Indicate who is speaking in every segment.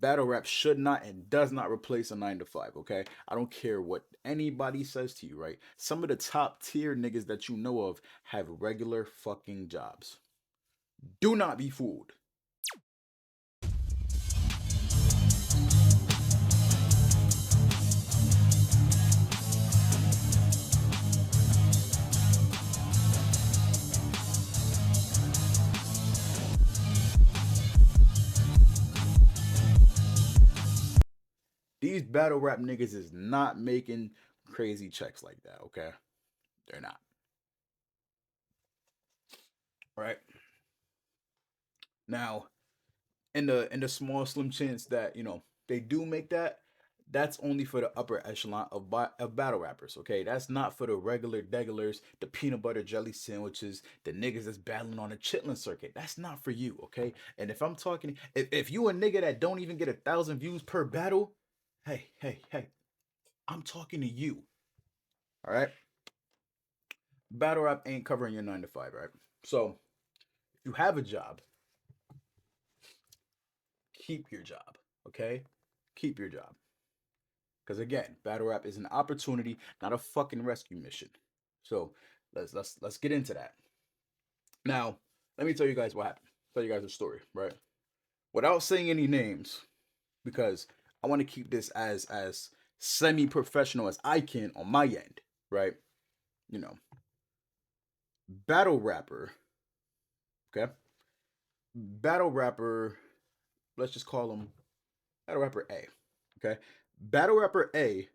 Speaker 1: battle rap should not and does not replace a 9 to 5, okay? I don't care what anybody says to you, right? Some of the top tier niggas that you know of have regular fucking jobs. Do not be fooled. These battle rap niggas is not making crazy checks like that, okay? They're not. Right? Now, in the small slim chance that, they do make that, that's only for the upper echelon of battle rappers, okay? That's not for the regular degulars, the peanut butter jelly sandwiches, the niggas that's battling on the chitlin circuit. That's not for you, okay? And if I'm talking, if you a nigga that don't even get 1,000 views per battle, hey, hey, hey, I'm talking to you, all right? Battle rap ain't covering your 9 to 5, right? So if you have a job, keep your job, okay? Keep your job. Because again, battle rap is an opportunity, not a fucking rescue mission. So let's get into that. Now, let me tell you guys what happened. Tell you guys a story, right? Without saying any names, because I want to keep this as semi-professional as I can on my end, right? You know, battle rapper, okay? Battle rapper, let's just call him battle rapper A, okay? Battle rapper A,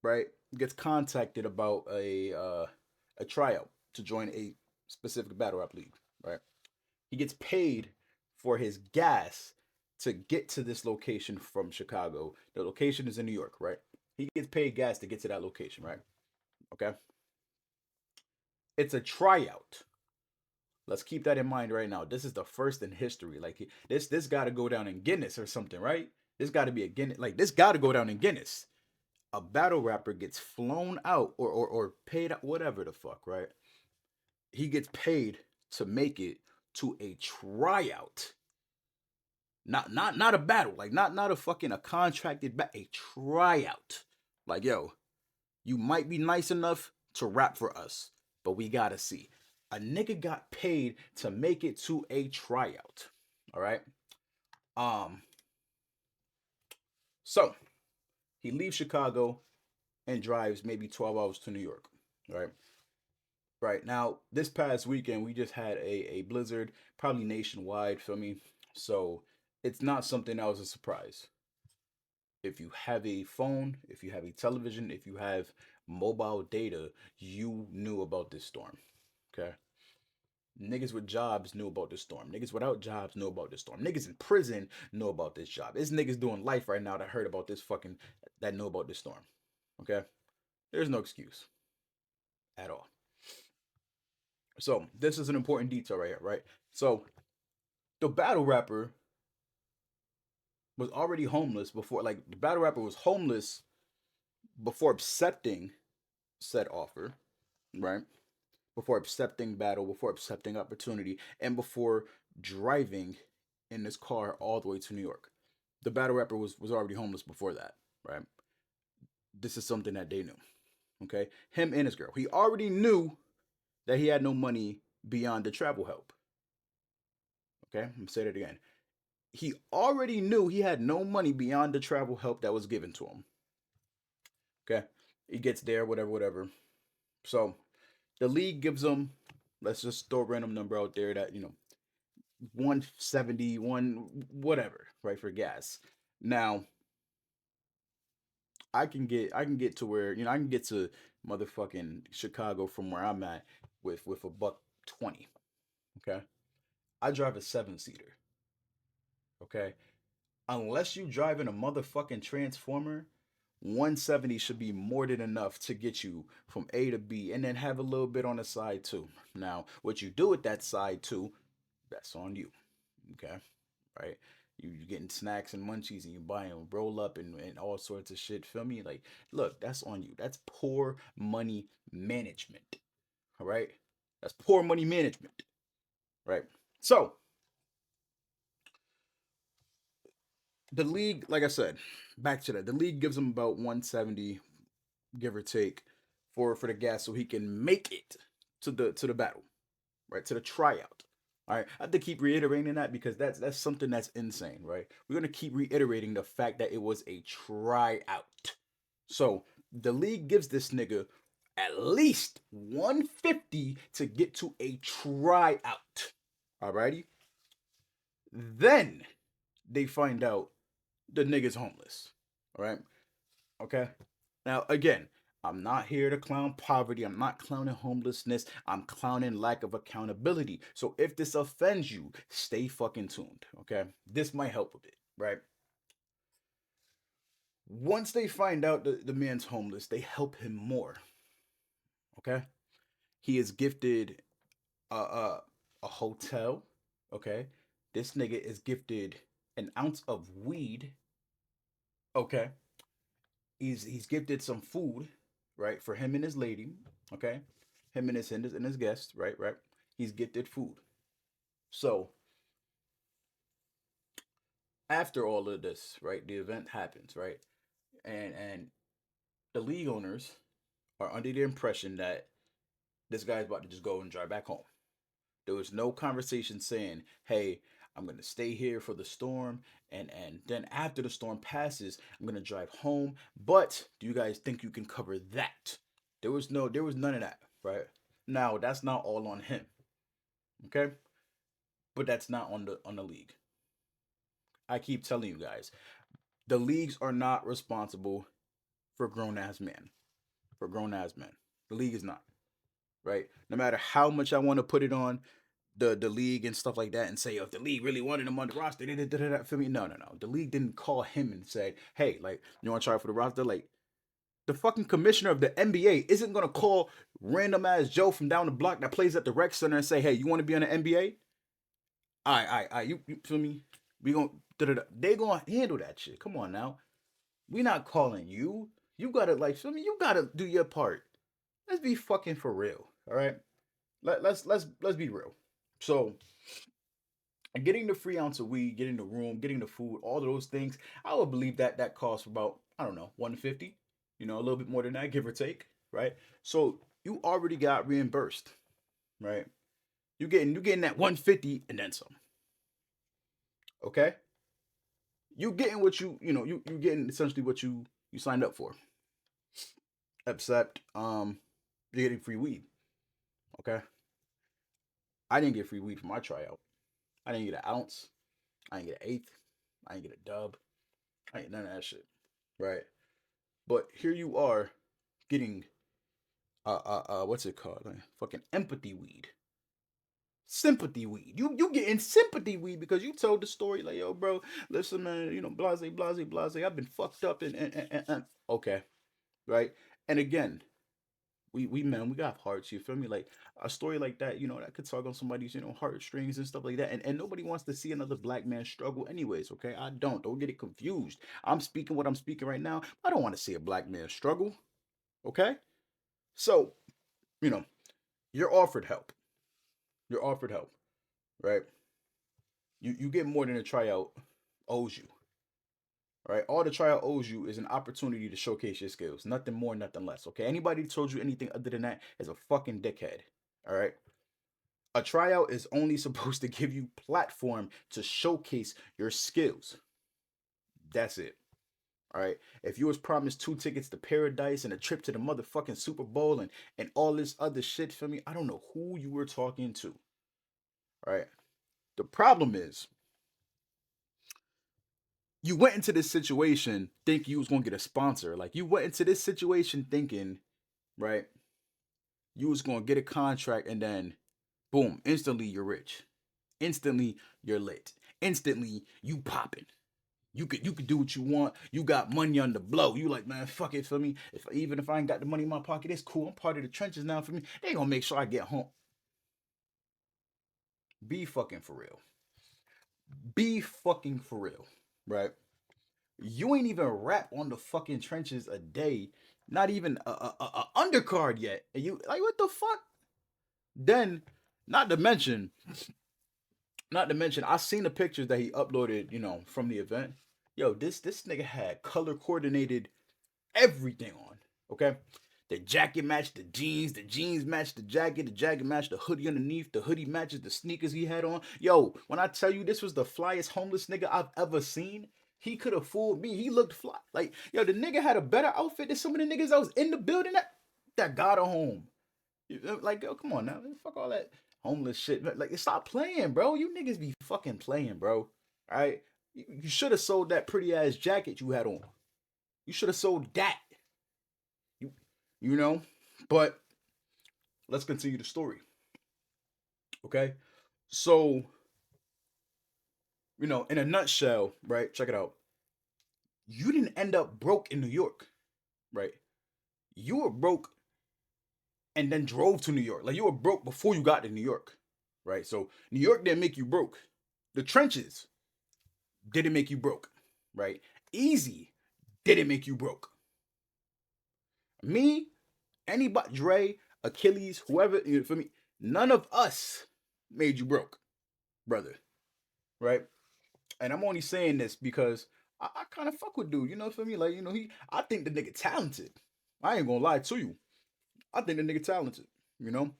Speaker 1: right, gets contacted about a tryout to join a specific battle rap league, right? He gets paid for his gas to get to this location from Chicago. The location is in New York, right? He gets paid gas to get to that location, right? Okay. It's a tryout. Let's keep that in mind right now. This is the first in history. Like this got to go down in Guinness or something, right? This got to be a Guinness. Like this got to go down in Guinness. A battle rapper gets flown out or paid out, whatever the fuck, right? He gets paid to make it to a tryout. Not a battle, like not a fucking a contracted a tryout. Like, yo, you might be nice enough to rap for us, but we gotta see. A nigga got paid to make it to a tryout. All right. Um, so he leaves Chicago and drives maybe 12 hours to New York. Right. Right. Now, this past weekend we just had a blizzard, probably nationwide, feel me? So it's not something that was a surprise. If you have a phone, if you have a television, if you have mobile data, you knew about this storm. Okay. Niggas with jobs knew about this storm. Niggas without jobs knew about this storm. Niggas in prison know about this job. It's niggas doing life right now that heard about this fucking that know about this storm. Okay? There's no excuse at all. So this is an important detail right here, right? So the battle rapper was already homeless before, like the battle rapper was homeless before accepting said offer, right? Before accepting battle, before accepting opportunity, and before driving in this car all the way to New York. The battle rapper was already homeless before that, right? This is something that they knew. Okay? Him and his girl. He already knew that he had no money beyond the travel help. Okay? I'm gonna say that again. He already knew he had no money beyond the travel help that was given to him. Okay? He gets there, whatever, whatever. So the league gives him, let's just throw a random number out there that, 170, whatever, right, for gas. Now, I can get to where, I can get to motherfucking Chicago from where I'm at with a buck 20. Okay? I drive a 7-seater. Okay? Unless you drive in a motherfucking transformer, 170 should be more than enough to get you from A to B and then have a little bit on the side too. Now, what you do with that side too, that's on you. Okay? Right? You getting snacks and munchies and you buying roll up and all sorts of shit. Feel me? Like, look, that's on you. That's poor money management. All right? That's poor money management. Right? So, The league, like I said, back to that. The league gives him about 170, give or take, for the gas, so he can make it to the battle, right? To the tryout. All right, I have to keep reiterating that because that's something that's insane, right? We're gonna keep reiterating the fact that it was a tryout. So the league gives this nigga at least 150 to get to a tryout. Alrighty. Then they find out the nigga's homeless. All right. Okay. Now, again, I'm not here to clown poverty. I'm not clowning homelessness. I'm clowning lack of accountability. So if this offends you, stay fucking tuned. Okay. This might help a bit, right? Once they find out the man's homeless, they help him more. Okay. He is gifted a hotel. Okay. This nigga is gifted an ounce of weed. Okay. He's gifted some food, right, for him and his lady, okay, him and his guest, right, right. He's gifted food. So after all of this, right, the event happens, right, and the league owners are under the impression that this guy's about to just go and drive back home. There was no conversation saying, "Hey, I'm gonna stay here for the storm, and then after the storm passes, I'm gonna drive home." But do you guys think you can cover that? There was none of that, right? Now that's not all on him, okay? But that's not on the league. I keep telling you guys, the leagues are not responsible for grown ass men. For grown ass men, the league is not, right? No matter how much I want to put it on the league and stuff like that and say, oh, if the league really wanted him on the roster, they did that for me. No, no, no. The league didn't call him and say, hey, like, you want to try for the roster? Like, the fucking commissioner of the NBA isn't gonna call random ass Joe from down the block that plays at the rec center and say, hey, you want to be on the NBA? You feel me? We gonna they gonna handle that shit. Come on now. We not calling you. You gotta like feel me. You gotta do your part. Let's be fucking for real. All right. Let's be real. So getting the free ounce of weed, getting the room, getting the food, all of those things, I would believe that that costs about, I don't know, 150, a little bit more than that, give or take, right? So you already got reimbursed, right? You getting that 150 and then some. Okay? You getting what you getting essentially what you signed up for. Except you're getting free weed. Okay? I didn't get free weed for my tryout. I didn't get an ounce. I didn't get an eighth. I didn't get a dub. I ain't none of that shit. Right? But here you are getting what's it called? Like, fucking empathy weed. Sympathy weed. You getting sympathy weed because you told the story like, yo, bro, listen, man, blase, blase, blase. I've been fucked up and okay, right? And again, we man, we got hearts. You feel me? Like a story like that, that could tug on somebody's heartstrings and stuff like that. And nobody wants to see another black man struggle, anyways. Okay, I don't get it confused. I'm speaking what I'm speaking right now. I don't want to see a black man struggle. Okay, so you know you're offered help. You're offered help, right? You get more than a tryout owes you. Right? All the tryout owes you is an opportunity to showcase your skills. Nothing more, nothing less. Okay? Anybody told you anything other than that is a fucking dickhead. All right? A tryout is only supposed to give you platform to showcase your skills. That's it. All right. If you was promised 2 tickets to paradise and a trip to the motherfucking Super Bowl and all this other shit for me, I don't know who you were talking to. All right. The problem is you went into this situation thinking you was gonna get a sponsor. Like you went into this situation thinking, right, you was gonna get a contract and then boom, instantly you're rich. Instantly you're lit. Instantly you popping. You could do what you want. You got money on the blow. You like, man, fuck it for me. Even if I ain't got the money in my pocket, it's cool. I'm part of the trenches now for me. They gonna make sure I get home. Be fucking for real. Be fucking for real. Right? You ain't even rap on the fucking trenches a day. Not even a undercard yet. And you like what the fuck? Then, not to mention, I seen the pictures that he uploaded, from the event. Yo, this nigga had color coordinated everything on. Okay, the jacket matched the jeans matched the jacket matched the hoodie underneath, the hoodie matches the sneakers he had on. Yo, when I tell you this was the flyest homeless nigga I've ever seen, he could have fooled me. He looked fly. Like, yo, the nigga had a better outfit than some of the niggas that was in the building that got a home. Like, yo, come on now. Fuck all that homeless shit. Like, stop playing, bro. You niggas be fucking playing, bro. All right? You should have sold that pretty ass jacket you had on. You should have sold that. You, you know? But let's continue the story. Okay? So, in a nutshell, right? Check it out. You didn't end up broke in New York, right? You were broke and then drove to New York. Like, you were broke before you got to New York, right? So New York didn't make you broke. The trenches didn't make you broke, right? Easy didn't make you broke. Me, anybody, Dre, Achilles, whoever, for me, none of us made you broke, brother, right? And I'm only saying this because I kind of fuck with dude, for me, like, I think the nigga talented. I ain't gonna lie to you. I think the nigga talented, you know?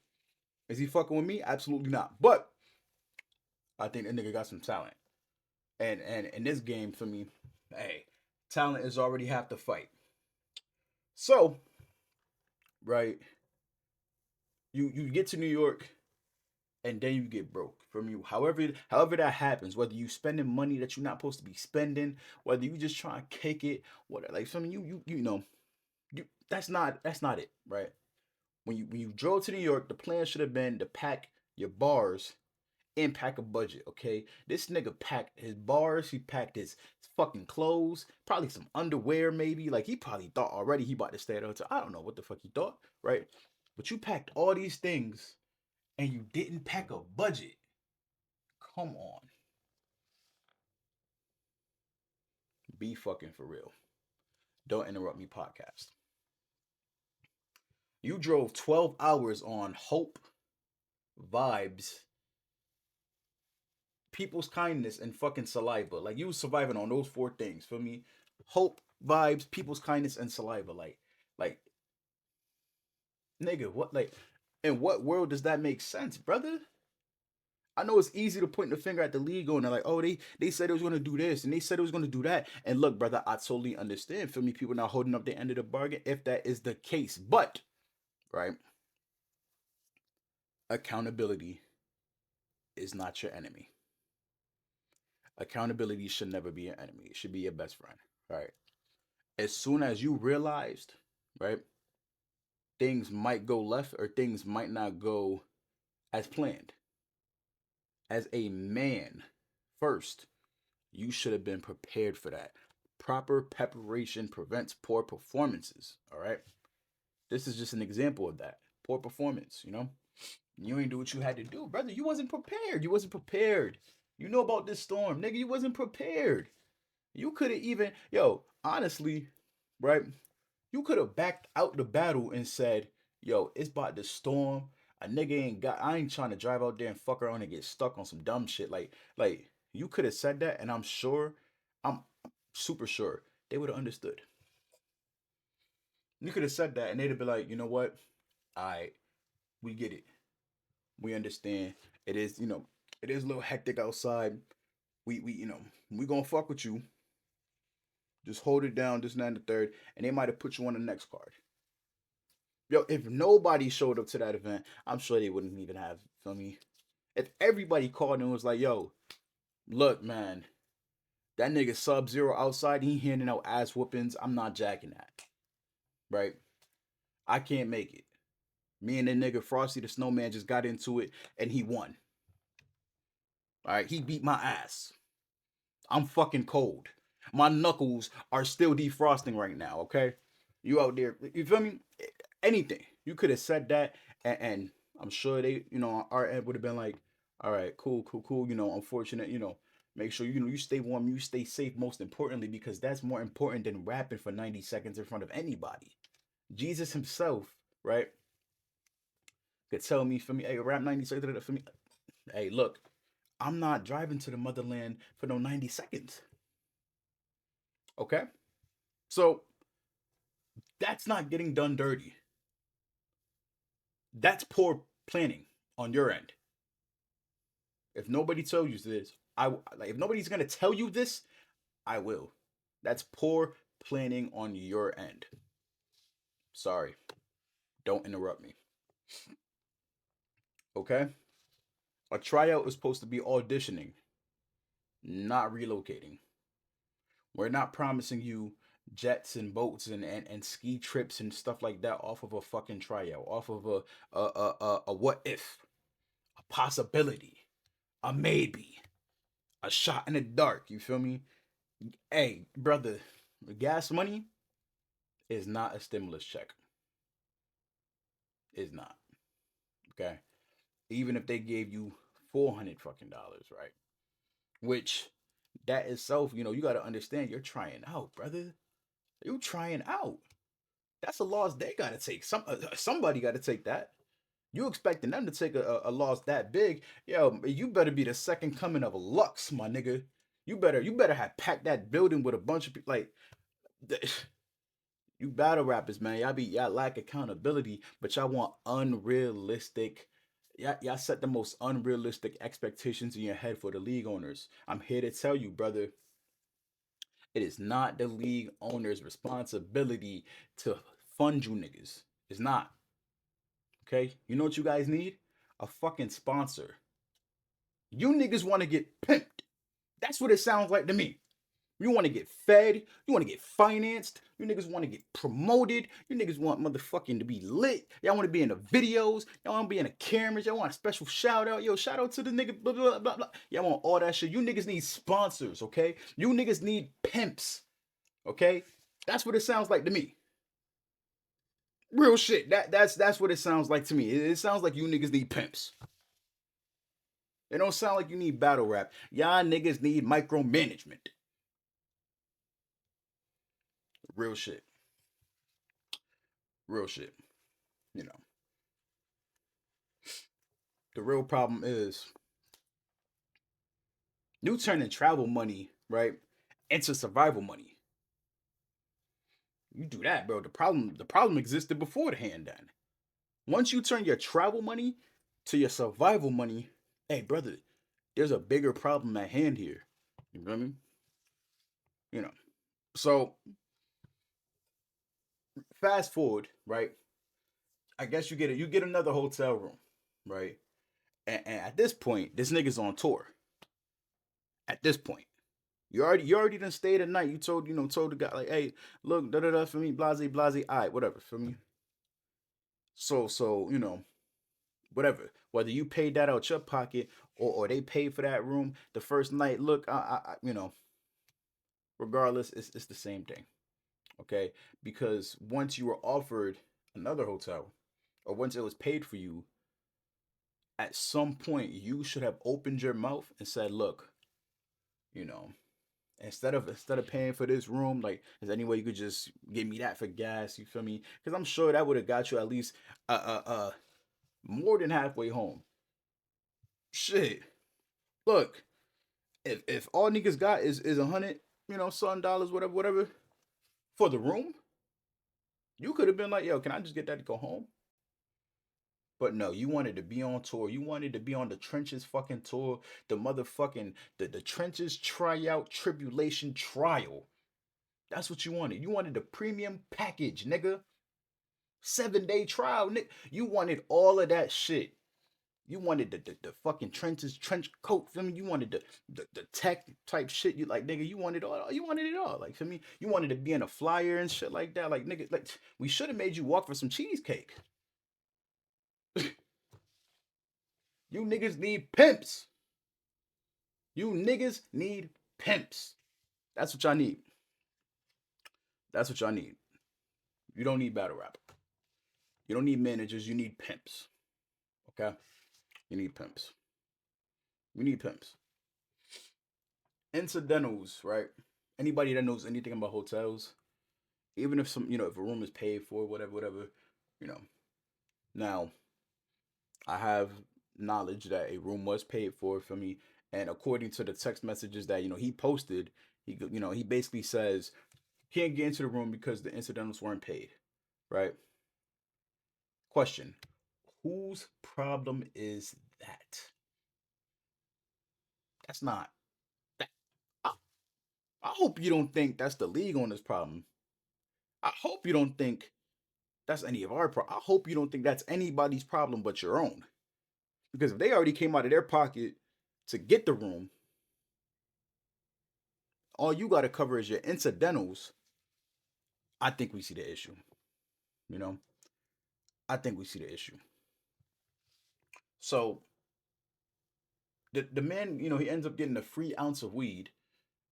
Speaker 1: Is he fucking with me? Absolutely not. But I think the nigga got some talent. And in this game, for me, hey, talent is already half the fight. So, right, you get to New York and then you get broke from you. However that happens, whether you spending money that you're not supposed to be spending, whether you just trying to kick it, whatever. Like, some you that's not it, right? When you drove to New York, the plan should have been to pack your bars and pack a budget, okay? This nigga packed his bars, he packed his fucking clothes, probably some underwear, maybe. Like, he probably thought already he about to stay at a hotel. I don't know what the fuck he thought, right? But you packed all these things and you didn't pack a budget. Come on. Be fucking for real. Don't interrupt me, podcast. You drove 12 hours on hope, vibes, people's kindness, and fucking saliva. Like, you was surviving on those four things for me. Hope, vibes, people's kindness, and saliva. Like, nigga, what, like, in what world does that make sense, brother? I know it's easy to point the finger at the league and they're like, oh, they said it was gonna do this and they said it was gonna do that. And look, brother, I totally understand. For me, people not holding up the end of the bargain if that is the case. But, right, accountability is not your enemy. Accountability should never be your enemy. It should be your best friend. Right. As soon as you realized, right, things might go left or things might not go as planned. As a man, first, you should have been prepared for that. Proper preparation prevents poor performances. All right. This is just an example of that. Poor performance. You ain't do what you had to do, brother. You wasn't prepared. You wasn't prepared. You know about this storm, nigga. You wasn't prepared. You could have even, honestly, right? You could have backed out the battle and said, yo, it's about to storm. A nigga I ain't trying to drive out there and fuck around and get stuck on some dumb shit. Like you could have said that, and I'm super sure they would have understood. You could have said that, and they'd have been like, you know what? All right, we get it. We understand. It is, it is a little hectic outside. We gonna fuck with you. Just hold it down, this, and that, and the third, and they might have put you on the next card. Yo, if nobody showed up to that event, I'm sure they wouldn't even have, feel me? If everybody called and was like, yo, look, man, that nigga Sub Zero outside, he handing out ass whoopings, I'm not jacking that. Right? I can't make it. Me and that nigga Frosty the Snowman just got into it and he won. Alright, he beat my ass. I'm fucking cold. My knuckles are still defrosting right now, okay? You out there, you feel me? Anything. You could have said that, and I'm sure they, our end would have been like, all right, cool, cool, cool. Unfortunate, make sure, you stay warm, you stay safe, most importantly, because that's more important than rapping for 90 seconds in front of anybody. Jesus himself, right, could tell me, for me, hey, rap 90 seconds for me. Hey, look, I'm not driving to the motherland for no 90 seconds. Okay? So that's not getting done dirty. That's poor planning on your end. If nobody tells you this, like if nobody's gonna tell you this, I will. That's poor planning on your end. Sorry. Don't interrupt me. Okay? A tryout is supposed to be auditioning, not relocating. We're not promising you jets and boats and ski trips and stuff like that off of a fucking tryout, off of a what if, a possibility, a maybe, a shot in the dark. You feel me? Hey, brother, gas money is not a stimulus check. Is not. Okay. Even if they gave you $400 fucking dollars, right? Which that itself, you got to understand you're trying out, brother. You're trying out. That's a loss they got to take. Somebody got to take that. You expecting them to take a loss that big? Yo, you better be the second coming of Lux, my nigga. You better have packed that building with a bunch of people. Like, you battle rappers, man. Y'all lack accountability, but y'all want unrealistic. Y'all set the most unrealistic expectations in your head for the league owners. I'm here to tell you, brother, it is not the league owner's responsibility to fund you niggas. It's not. Okay? You know what you guys need? A fucking sponsor. You niggas want to get pimped. That's what it sounds like to me. You want to get fed. You want to get financed. You niggas want to get promoted. You niggas want motherfucking to be lit. Y'all want to be in the videos. Y'all want to be in the cameras. Y'all want a special shout out. Yo, shout out to the nigga. Blah, blah, blah, blah. Y'all want all that shit. You niggas need sponsors, okay? You niggas need pimps, okay? That's what it sounds like to me. Real shit. That's what it sounds like to me. It sounds like you niggas need pimps. It don't sound like you need battle rap. Y'all niggas need micromanagement. Real shit. Real shit. You know. The real problem is you turning travel money, right, into survival money. You do that, bro. The problem existed before the hand done. Once you turn your travel money to your survival money, hey brother, there's a bigger problem at hand here. You know what I mean? You know. So fast forward, right? I guess you get another hotel room, right? And at this point, this nigga's on tour. At this point, you already done stayed at night. You told the guy like, hey, look, da da da for me, blase blase, all right, whatever for me. So whatever. Whether you paid that out your pocket or they paid for that room the first night, look, regardless, it's the same thing. Okay, because once you were offered another hotel, or once it was paid for you, at some point you should have opened your mouth and said, look, you know, instead of paying for this room, like, is there any way you could just give me that for gas? You feel me? Because I'm sure that would have got you at least more than halfway home. Shit. Look, if all niggas got is 100, some dollars, whatever, for the room, you could have been like, yo, can I just get that to go home? But no, you wanted to be on tour. You wanted to be on the trenches fucking tour. The motherfucking the trenches tryout tribulation trial. That's what you wanted. You wanted the premium package, nigga. 7-day trial, nigga. You wanted all of that shit. You wanted the fucking trenches, trench coat, feel me? You wanted the tech type shit. You like, nigga, you wanted all you wanted it all. Like, feel me? You wanted to be in a flyer and shit like that. Like, nigga, like we should have made you walk for some cheesecake. You niggas need pimps. You niggas need pimps. That's what y'all need. That's what y'all need. You don't need battle rap. You don't need managers. You need pimps. Okay? You need pimps. We need pimps. Incidentals, right? Anybody that knows anything about hotels, even if if a room is paid for, whatever, you know. Now, I have knowledge that a room was paid for me, and according to the text messages that he posted, he basically says He didn't get into the room because the incidentals weren't paid, right? Question: whose problem is that? That's not. That, I, I hope you don't think that's the league on this problem. I hope you don't think that's any of our problem. I hope you don't think that's anybody's problem but your own. Because if they already came out of their pocket to get the room, all you got to cover is your incidentals. I think we see the issue. You know, I think we see the issue. So the man, he ends up getting a free ounce of weed,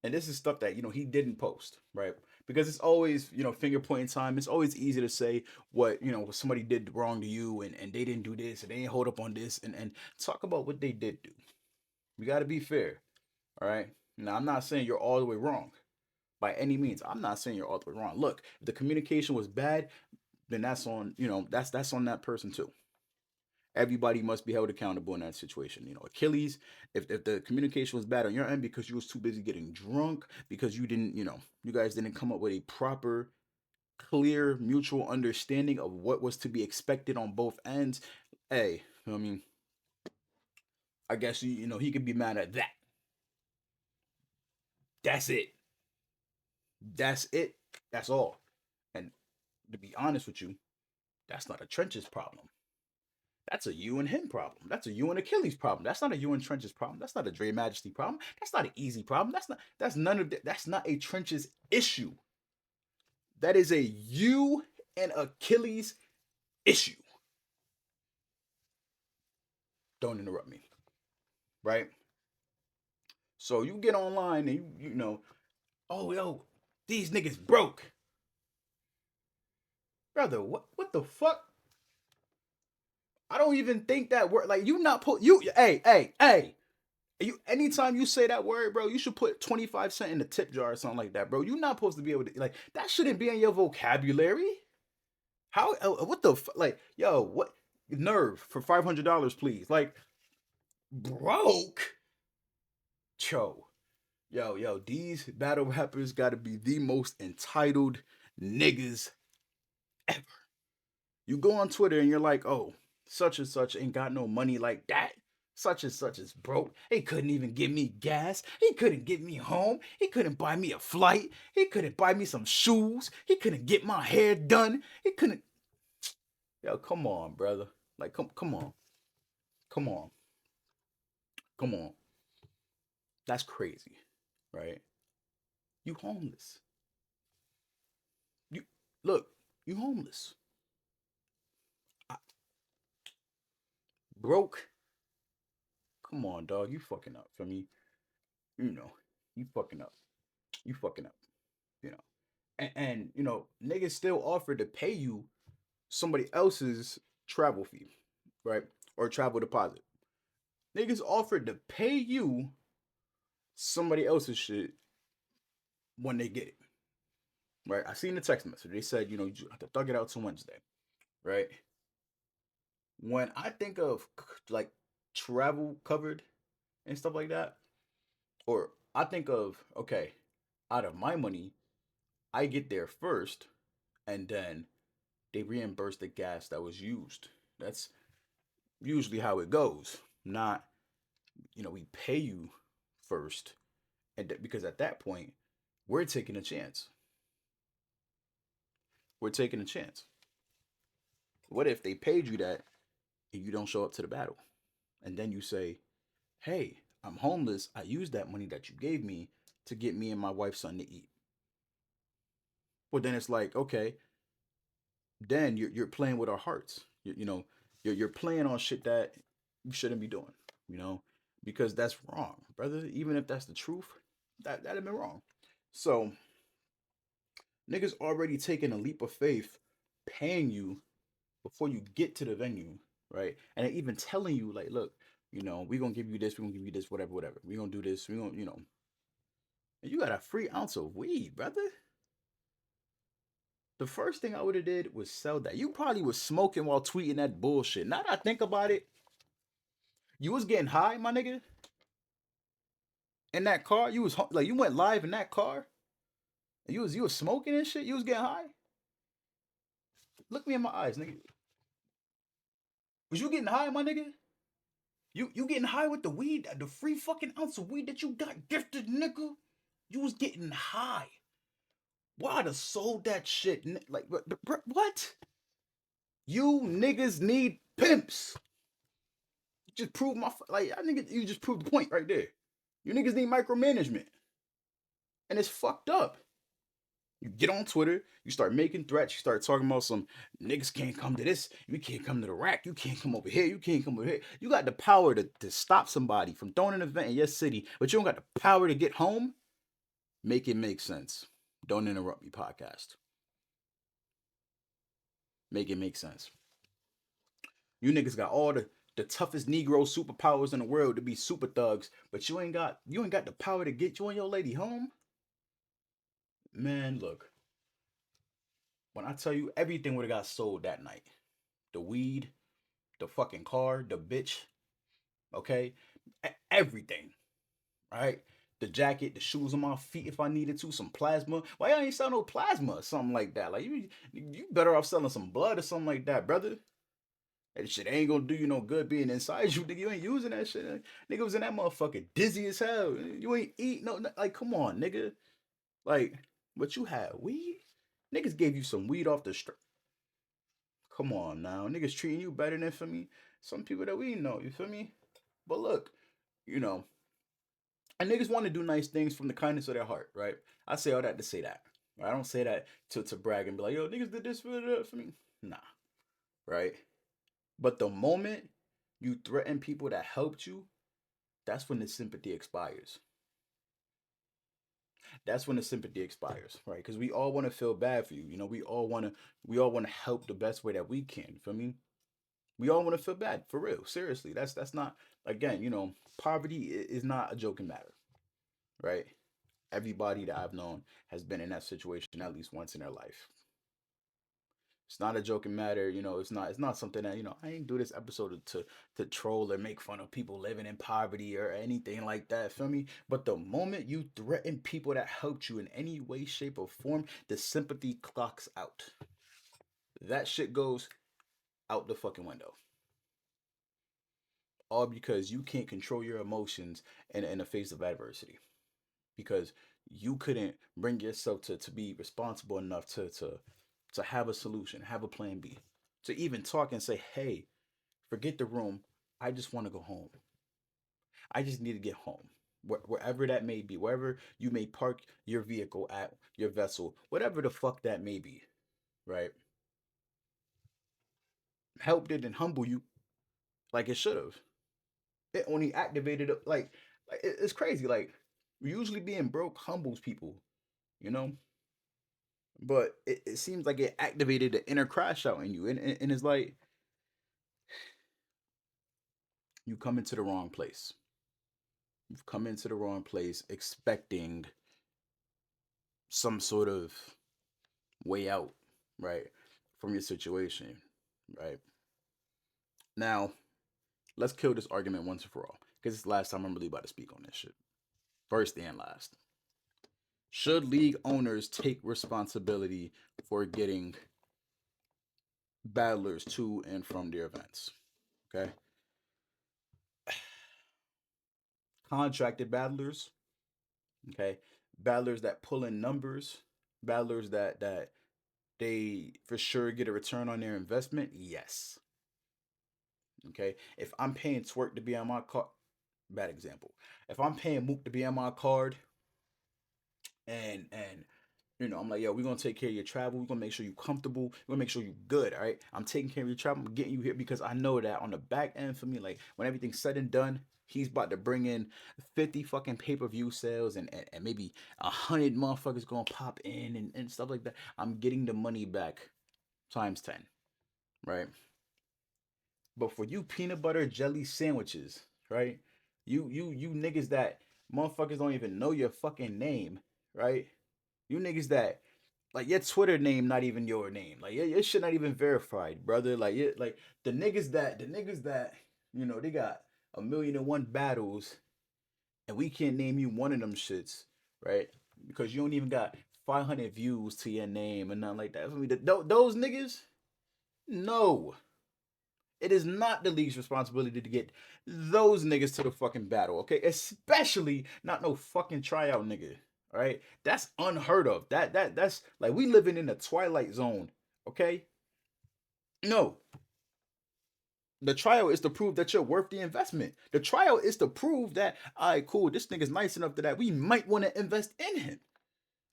Speaker 1: and this is stuff that he didn't post, right? Because it's always finger pointing time. It's always easy to say what somebody did wrong to you, and they didn't do this, and they didn't hold up on this, and talk about what they did do. We got to be fair, all right? Now I'm not saying you're all the way wrong by any means. I'm not saying you're all the way wrong. Look, if the communication was bad, then that's on that's on that person too. Everybody must be held accountable in that situation. Achilles, if the communication was bad on your end because you was too busy getting drunk, because you didn't, you guys didn't come up with a proper, clear, mutual understanding of what was to be expected on both ends. Hey, I mean, I guess he could be mad at that. That's it. That's it. That's all. And to be honest with you, that's not a trenches problem. That's a you and him problem. That's a you and Achilles problem. That's not a you and Trenches problem. That's not a Dre Majesty problem. That's not an easy problem. That's none of that. That's not a Trenches issue. That is a you and Achilles issue. Don't interrupt me. Right? So you get online and oh yo, these niggas broke. Brother, what the fuck? I don't even think that word like you not put you hey. You anytime you say that word, bro, you should put 25 cents in the tip jar or something like that, bro. You're not supposed to be able to like that shouldn't be in your vocabulary. How what the like yo, what nerve for $500, please. Like broke. Cho. Yo, these battle rappers gotta be the most entitled niggas ever. You go on Twitter and you're like, oh, such and such ain't got no money like that. Such and such is broke. He couldn't even give me gas. He couldn't get me home. He couldn't buy me a flight. He couldn't buy me some shoes. He couldn't get my hair done. He couldn't. Yo, come on, brother. Like, come on. Come on. Come on. That's crazy, right? You homeless. You look, you homeless. I, broke. Come on, dog. You fucking up for me. You know, you fucking up. You fucking up. You know. And niggas still offer to pay you somebody else's travel fee, right? Or travel deposit. Niggas offered to pay you somebody else's shit when they get it, right? I seen the text message. They said, you have to thug it out to Wednesday, right? When I think of like travel covered and stuff like that, or I think of, okay, out of my money, I get there first, and then they reimburse the gas that was used. That's usually how it goes. Not, we pay you first, and because at that point, we're taking a chance. We're taking a chance. What if they paid you that and you don't show up to the battle? And then you say, hey, I'm homeless. I used that money that you gave me to get me and my wife something to eat. Well, then it's like, okay, then you're playing with our hearts. You're playing on shit that you shouldn't be doing. You know, because that's wrong, brother. Even if that's the truth, that'd have been wrong. So niggas already taking a leap of faith, paying you before you get to the venue, right? And even telling you like, look, we gonna give you this, we gonna give you this, whatever. We gonna do this, we gonna. And you got a free ounce of weed, brother. The first thing I would have did was sell that. You probably was smoking while tweeting that bullshit. Now that I think about it, you was getting high, my nigga. In that car, you was like you went live in that car. And you was smoking and shit. You was getting high. Look me in my eyes, nigga. Was you getting high, my nigga? You getting high with the weed, the free fucking ounce of weed that you got gifted, nigga? You was getting high. Why I'd have sold that shit? Like what? You niggas need pimps. Just prove my like I think you just proved the point right there. You niggas need micromanagement, and it's fucked up. You get on Twitter, you start making threats, you start talking about some niggas can't come to this, you can't come to the rack, you can't come over here, you can't come over here. You got the power to stop somebody from throwing an event in your city, but you don't got the power to get home. Make it make sense. Don't interrupt me, podcast. Make it make sense. You niggas got all the toughest Negro superpowers in the world to be super thugs, but you ain't got the power to get you and your lady home. Man, look, when I tell you everything would have got sold that night, the weed, the fucking car, the bitch, okay, everything, right? The jacket, the shoes on my feet if I needed to, some plasma. Why y'all ain't sell no plasma or something like that? Like you better off selling some blood or something like that, brother. That shit ain't gonna do you no good being inside you, nigga. You ain't using that shit. Nigga was in that motherfucker dizzy as hell. You ain't eat no, like, come on, nigga. Like, what you had? Weed? Niggas gave you some weed off the street. Come on now. Niggas treating you better than for me. Some people that we know, you feel me? But look, you know, and niggas want to do nice things from the kindness of their heart, right? I say all that to say that. I don't say that to brag and be like, yo, niggas did this for me. Nah, right? But the moment you threaten people that helped you, that's when the sympathy expires. That's when the sympathy expires, right? Because we all want to feel bad for you. You know, we all want to help the best way that we can. For me, we all want to feel bad for real. Seriously, that's not again. Poverty is not a joking matter, right? Everybody that I've known has been in that situation at least once in their life. It's not a joking matter, it's not something that, I ain't do this episode to troll or make fun of people living in poverty or anything like that, feel me? But the moment you threaten people that helped you in any way, shape, or form, the sympathy clocks out. That shit goes out the fucking window. All because you can't control your emotions in the face of adversity. Because you couldn't bring yourself to be responsible enough to have a solution, have a plan B, to even talk and say, hey, forget the room. I just want to go home. I just need to get home. Wherever that may be, wherever you may park your vehicle at, your vessel, whatever the fuck that may be, right? Help didn't humble you like it should have. It only activated like it's crazy. Like usually being broke humbles people, you know. But it seems like it activated the inner crash out in you, and it's like you come into the wrong place. You've come into the wrong place expecting some sort of way out, right, from your situation, right? Now, let's kill this argument once and for all, because it's the last time I'm really about to speak on this shit. First and last. Should league owners take responsibility for getting battlers to and from their events? Okay. Contracted battlers, okay, battlers that pull in numbers, battlers that they for sure get a return on their investment. Yes. Okay. If I'm paying Twerk to be on my card, bad example. If I'm paying Mook to be on my card, and I'm like, yo, we're gonna take care of your travel. We're gonna make sure you're comfortable. We're gonna make sure you're good. All right. I'm taking care of your travel. I'm getting you here because I know that on the back end for me, like when everything's said and done, he's about to bring in 50 fucking pay-per-view sales and maybe 100 motherfuckers gonna pop in and stuff like that. I'm getting the money back times 10. Right. But for you peanut butter jelly sandwiches, right? You niggas that motherfuckers don't even know your fucking name, right? You niggas that like your Twitter name not even your name. Like your shit not even verified, brother. Like the niggas that they got 1,000,001 battles and we can't name you one of them shits, right? Because you don't even got 500 views to your name and nothing like that. For me, those niggas, no. It is not the league's responsibility to get those niggas to the fucking battle, okay? Especially not no fucking tryout nigga. All right? That's unheard of. That's like we living in a twilight zone, okay? No. The trial is to prove that you're worth the investment. The trial is to prove that, all right, cool, this nigga's nice enough to that we might want to invest in him.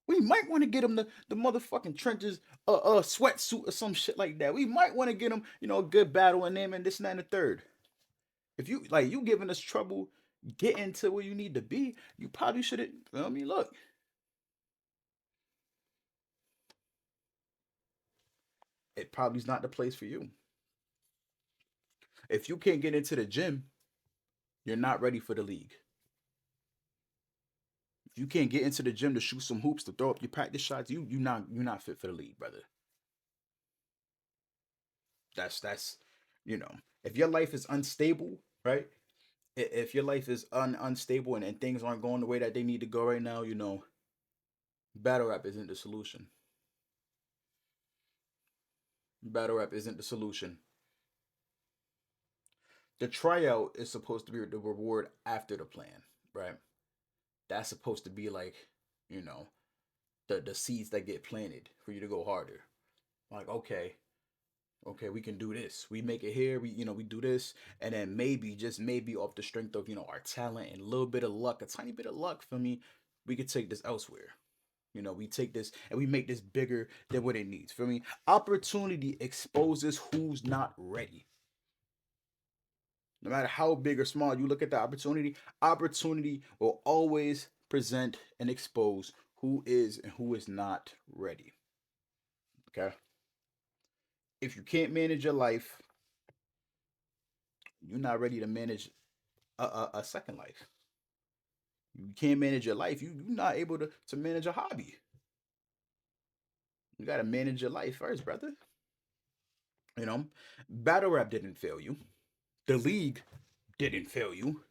Speaker 1: We might want to get him the motherfucking trenches, sweatsuit or some shit like that. We might want to get him, a good battle and name and this and that and the third. If you like you giving us trouble getting to where you need to be, you probably shouldn't. I mean, look, it probably is not the place for you. If you can't get into the gym, you're not ready for the league. If you can't get into the gym to shoot some hoops, to throw up your practice shots, you're not fit for the league, brother. That's if your life is unstable, right? If your life is unstable and things aren't going the way that they need to go right now, battle rap isn't the solution. Battle rap isn't the solution. The tryout is supposed to be the reward after the plan, right? That's supposed to be like, you know, the seeds that get planted for you to go harder. Like, okay, we can do this. We make it here. We do this, and then maybe, just maybe, off the strength of our talent and a little bit of luck, a tiny bit of luck for me, we could take this elsewhere. We take this and we make this bigger than what it needs. For me, opportunity exposes who's not ready. No matter how big or small you look at the opportunity will always present and expose who is and who is not ready. Okay? If you can't manage your life, you're not ready to manage a second life. You can't manage your life, you're not able to manage a hobby. You got to manage your life first, brother. You know, battle rap didn't fail you. The league didn't fail you.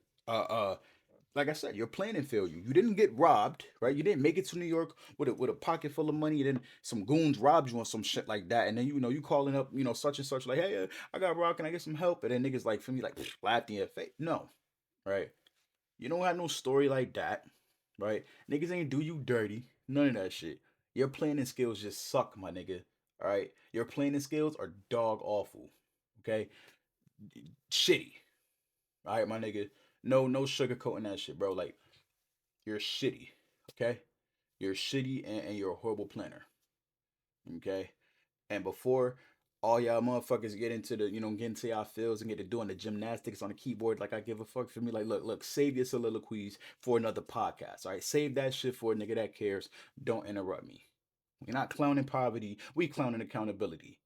Speaker 1: Like I said, your planning failed you. You didn't get robbed, right? You didn't make it to New York with a pocket full of money, and then some goons robbed you on some shit like that, and then you calling up such and such like, hey, I got robbed, can I get some help? And then niggas like for me like laughed in your face. No, right? You don't have no story like that, right? Niggas ain't do you dirty. None of that shit. Your planning skills just suck, my nigga. All right, your planning skills are dog awful. Okay, shitty. All right, my nigga. No sugarcoating that shit, bro. Like you're shitty. Okay, you're shitty and you're a horrible planner. Okay, and before all y'all motherfuckers get into get into y'all fields and get to doing the gymnastics on the keyboard like I give a fuck for me. Like, look, save your soliloquies for another podcast. All right, save that shit for a nigga that cares. Don't interrupt me. We're not clowning poverty. We clowning accountability.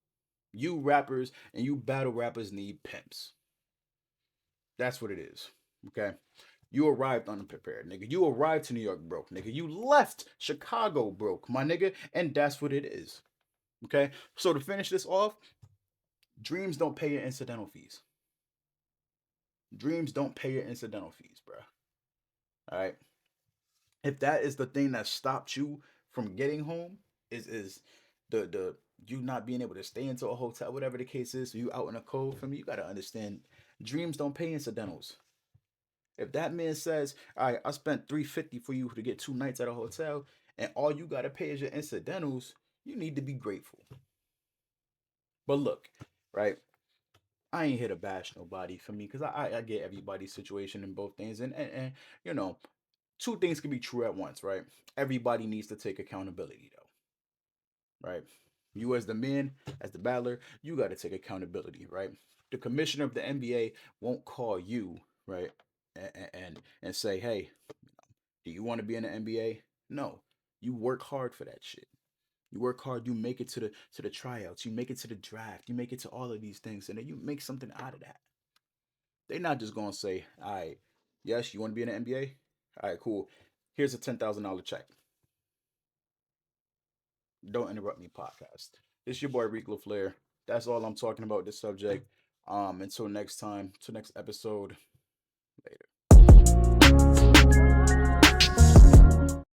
Speaker 1: You rappers and you battle rappers need pimps. That's what it is. Okay. You arrived unprepared, nigga. You arrived to New York broke, nigga. You left Chicago broke, my nigga. And that's what it is. Okay. So to finish this off, dreams don't pay your incidental fees. Dreams don't pay your incidental fees, bro. All right. If that is the thing that stopped you from getting home, is the you not being able to stay into a hotel, whatever the case is, so you out in the cold. For me, you gotta understand, dreams don't pay incidentals. If that man says, "All right, I spent 350 for you to get 2 nights at a hotel," and all you gotta pay is your incidentals, you need to be grateful. But look, right? I ain't here to bash nobody for me because I get everybody's situation in both things, and you know, two things can be true at once, right? Everybody needs to take accountability though, right? You as the man, as the battler, you got to take accountability, right? The commissioner of the NBA won't call you, right, and say, hey, do you want to be in the NBA? No, you work hard for that shit. You work hard, you make it to the tryouts, you make it to the draft, you make it to all of these things, and then you make something out of that. They're not just gonna say, all right, yes, you want to be in the NBA? All right, cool. Here's a $10,000 check. Don't interrupt me, podcast. It's your boy Rico Flair. That's all I'm talking about this subject. Until next time, till next episode. Later.